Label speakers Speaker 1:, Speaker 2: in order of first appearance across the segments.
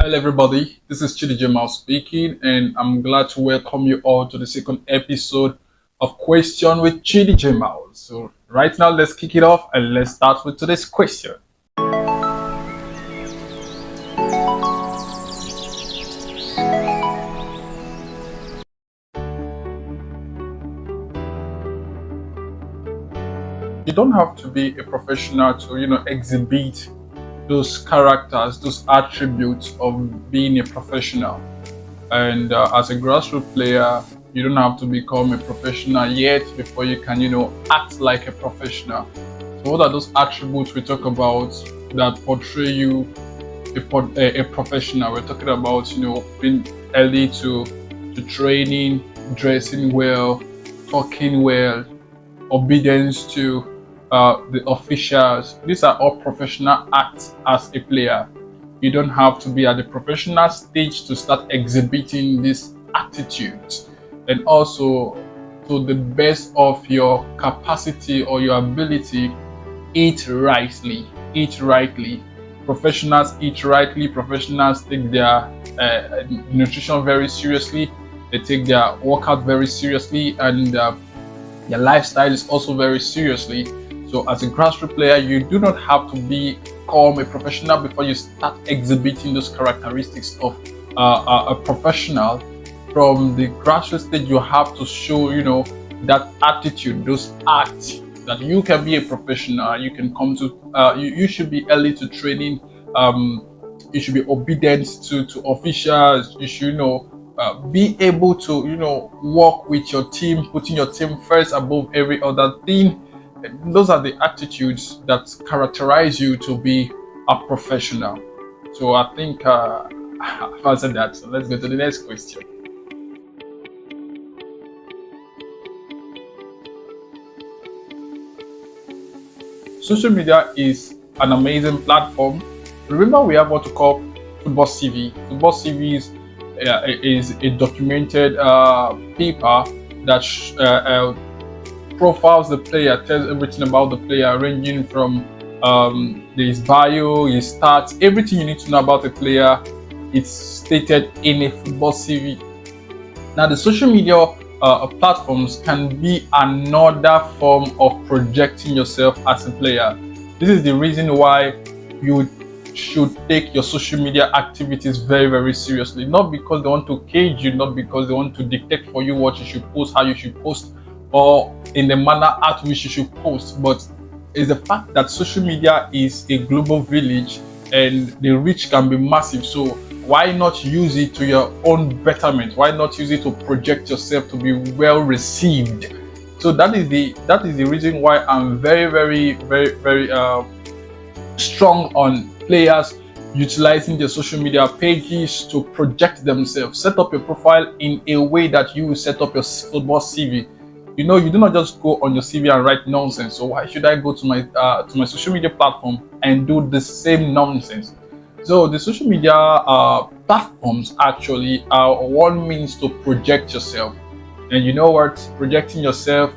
Speaker 1: Hello everybody, this is Chidi J speaking, and I'm glad to welcome you all to the second episode of Question with Chidi J. So right now let's kick it off and let's start with today's question. You don't have to be a professional to exhibit those characters, those attributes of being a professional. And as a grassroots player, you don't have to become a professional yet before you can act like a professional. So what are those attributes we talk about that portray you a professional? We're talking about being early to training, dressing well, talking well, obedience to the officials. These are all professional acts as a player. You don't have to be at the professional stage to start exhibiting these attitudes, and also to the best of your capacity or your ability, eat rightly. Eat rightly. Professionals eat rightly. Professionals take their nutrition very seriously. They take their workout very seriously, and their lifestyle is also very seriously. So as a grassroots player, you do not have to become a professional before you start exhibiting those characteristics of a professional. From the grassroots stage, you have to show that attitude, those acts, that you can be a professional. You can come to you should be early to training. You should be obedient to officials. You should be able to work with your team, putting your team first above every other thing. Those are the attitudes that characterize you to be a professional. So I think I've answered that. So let's go to the next question. Social media is an amazing platform. Remember, we have what we call football CV. Football CV is a documented paper that profiles the player, tells everything about the player, ranging from his bio, his stats, everything you need to know about a player. It's stated in a football CV. Now, the social media platforms can be another form of projecting yourself as a player. This is the reason why you should take your social media activities very, very seriously. Not because they want to cage you, not because they want to dictate for you what you should post, how you should post, or in the manner at which you should post, but it's the fact that social media is a global village and the reach can be massive. So why not use it to your own betterment? Why not use it to project yourself to be well received? So that is the reason why I'm very, very, very, very strong on players utilizing their social media pages to project themselves. Set up your profile in a way that you will set up your football CV. You do not just go on your CV and write nonsense. So why should I go to my social media platform and do the same nonsense? So the social media platforms actually are one means to project yourself. And you know what? Projecting yourself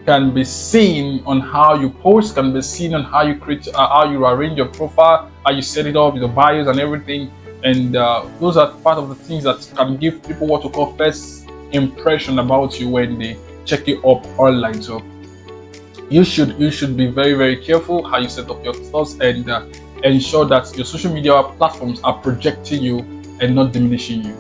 Speaker 1: can be seen on how you post, can be seen on how you create, how you arrange your profile, how you set it up, your bios and everything. And those are part of the things that can give people what we call first impression about you when they check you up online. So you should be very, very careful how you set up your thoughts and ensure that your social media platforms are projecting you and not diminishing you.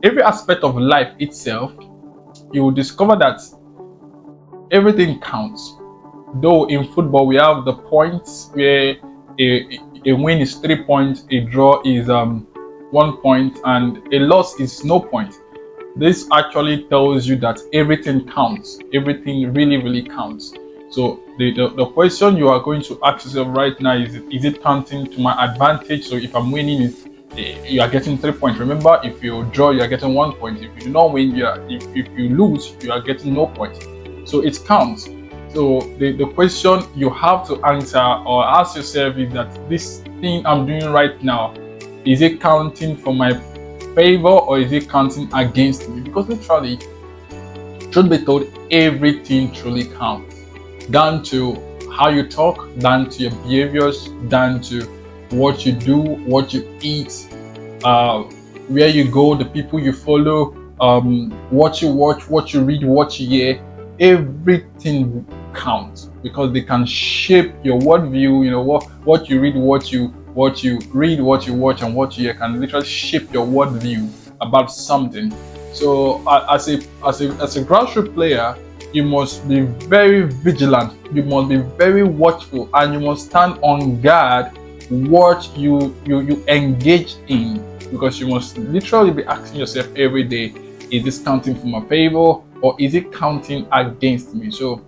Speaker 1: Every aspect of life itself, you will discover that everything counts. Though in football we have the points where a win is 3 points, a draw is 1 point, and a loss is no point. This actually tells you that everything counts. Everything really, really counts. So the question you are going to ask yourself right now is it counting to my advantage? So if I'm winning, you are getting 3 points. Remember, if you draw, you are getting 1 point. If you do not win, if you lose, you are getting no point. So it counts. So the question you have to answer or ask yourself is that this thing I'm doing right now, is it counting for my favor or is it counting against me? Because literally, truth be told, everything truly counts, down to how you talk, down to your behaviors, down to what you do, what you eat, uh, where you go, the people you follow, what you watch, what you read, what you hear. Everything counts because they can shape your worldview. You know what you read, what you read, what you watch, and what you hear can literally shape your worldview about something. So as a grassroots player, you must be very vigilant. You must be very watchful, and you must stand on guard what you engage in, because you must literally be asking yourself every day, is this counting for my favor or is it counting against me? So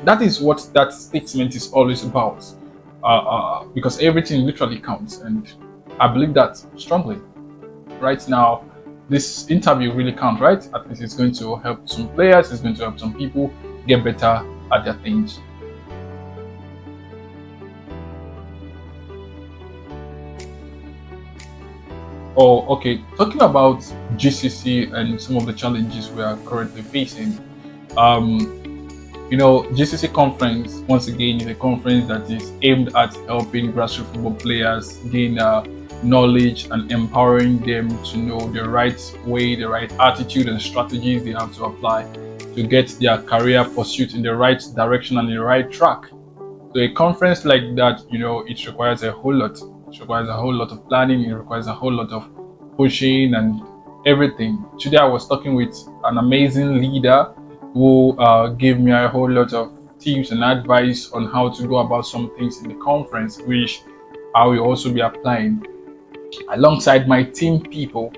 Speaker 1: that is what that statement is always about, because everything literally counts, and I believe that strongly. Right now, this interview really counts, right? At least it's going to help some players, it's going to help some people get better at their things. Oh, okay. Talking about GCC and some of the challenges we are currently facing. Um, GCC conference once again is a conference that is aimed at helping grassroots football players gain knowledge and empowering them to know the right way, the right attitude, and strategies they have to apply to get their career pursuit in the right direction and the right track. So a conference like that, it requires a whole lot. It requires a whole lot of planning. It requires a whole lot of pushing and everything. Today I was talking with an amazing leader who gave me a whole lot of tips and advice on how to go about some things in the conference, which I will also be applying alongside my team people.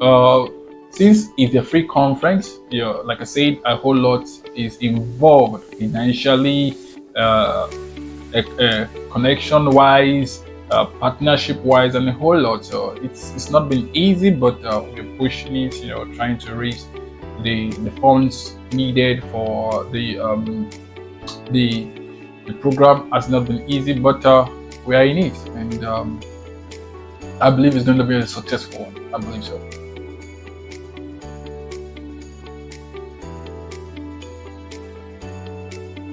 Speaker 1: Uh, since it's a free conference, like I said, a whole lot is involved financially, connection wise, partnership wise, and a whole lot. So it's not been easy, but we're pushing it. Trying to raise the funds needed for the program has not been easy, but we are in it, and I believe it's going to be a successful one. I believe so.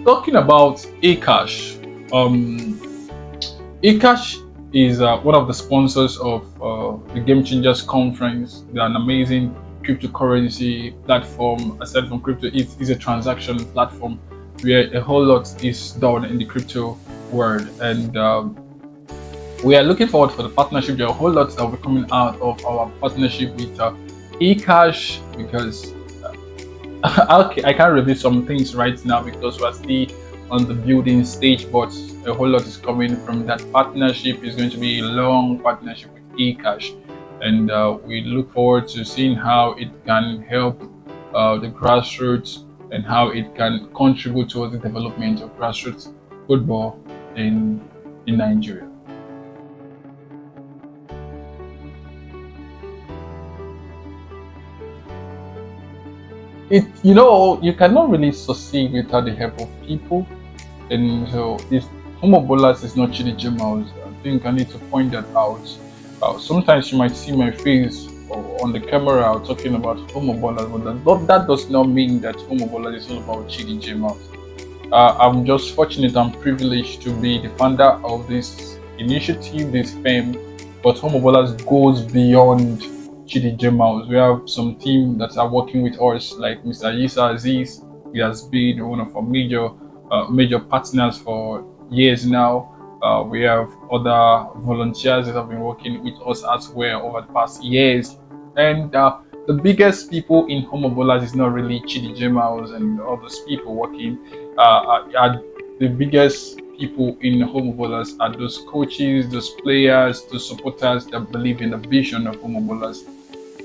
Speaker 1: Talking about eCash, eCash is one of the sponsors of the Game Changers Conference. They're an amazing cryptocurrency platform. Aside from crypto, it is a transaction platform where a whole lot is done in the crypto world, and we are looking forward for the partnership. There are a whole lot that will be coming out of our partnership with eCash, because okay, I can't reveal some things right now because we're still on the building stage, but a whole lot is coming from that partnership. It's going to be a long partnership with eCash, and we look forward to seeing how it can help the grassroots and how it can contribute towards the development of grassroots football in Nigeria. You cannot really succeed without the help of people, and so if Homo Bolas is not Chidi J, I think I need to point that out. Sometimes you might see my face on the camera talking about Homo Bolas, but that does not mean that Homo Bolas is all about Chidi J. I'm just fortunate and privileged to be the founder of this initiative, this firm, but Homo Bolas goes beyond Chidi J. We have some team that are working with us, like Mr. Yisa Aziz. He has been one of our major partners for years now. We have other volunteers that have been working with us as well over the past years. And the biggest people in Homo Bolas is not really Chidi J and all those people working. Are the biggest people in Homo Bolas are those coaches, those players, those supporters that believe in the vision of Homo Bolas.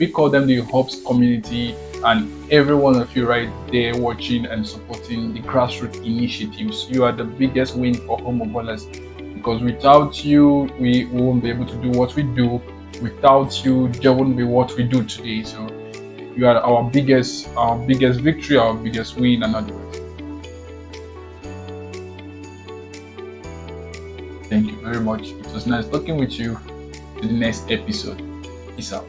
Speaker 1: We call them the Hubs community, and every one of you right there watching and supporting the grassroots initiatives. You are the biggest win for Homo Bolas, because without you, we won't be able to do what we do. Without you, there wouldn't be what we do today. So you are our biggest victory, our biggest win, and otherwise. Thank you very much. It was nice talking with you. To the next episode. Peace out.